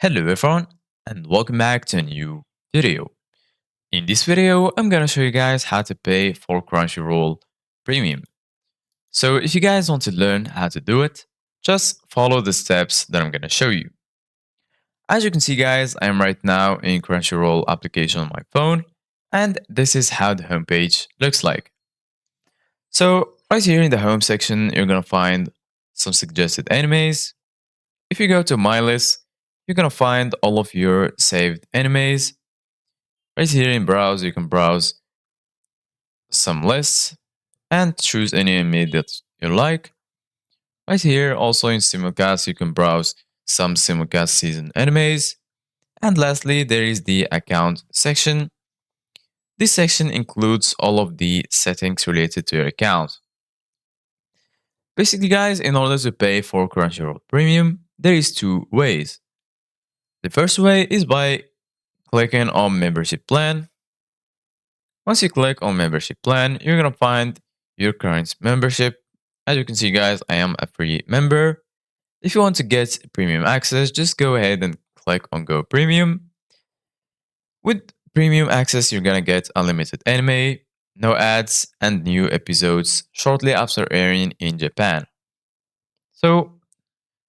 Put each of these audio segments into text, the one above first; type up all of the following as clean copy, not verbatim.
Hello everyone and welcome back to a new video. In this video, I'm gonna show you guys how to pay for Crunchyroll Premium. So if you guys want to learn how to do it, just follow the steps that I'm gonna show you. As you can see guys, I am right now in Crunchyroll application on my phone and this is how the homepage looks like. So right here in the home section, you're gonna find some suggested animes. If you go to my list, you're gonna find all of your saved animes. Right here in browse, you can browse some lists and choose any anime that you like. Right here, also in simulcast, you can browse some simulcast season animes. And lastly, there is the account section. This section includes all of the settings related to your account. Basically, guys, in order to pay for Crunchyroll Premium, there is two ways. The first way is by clicking on membership plan. Once you click on membership plan, you're gonna find your current membership. As you can see guys, I am a free member. If you want to get premium access, just go ahead and click on go premium. With premium access, you're gonna get unlimited anime, no ads, and new episodes shortly after airing in Japan. So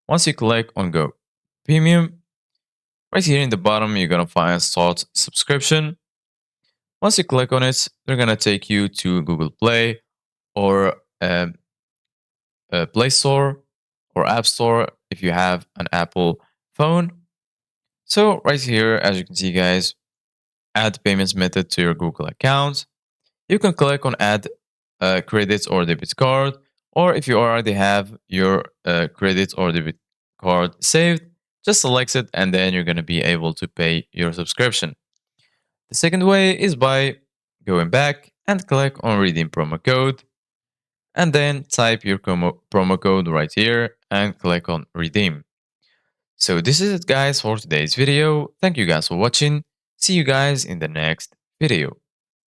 once you click on go premium, right here in the bottom, you're gonna find start subscription. Once you click on it, they're gonna take you to Google Play or Play Store or App Store if you have an Apple phone. So right here, as you can see, guys, add payments method to your Google account. You can click on add credit or debit card, or if you already have your credit or debit card saved, just select it and then you're going to be able to pay your subscription. The second way is by going back and click on redeem promo code and then type your promo code right here and click on redeem. So this is it guys for today's video. Thank you guys for watching. See you guys in the next video.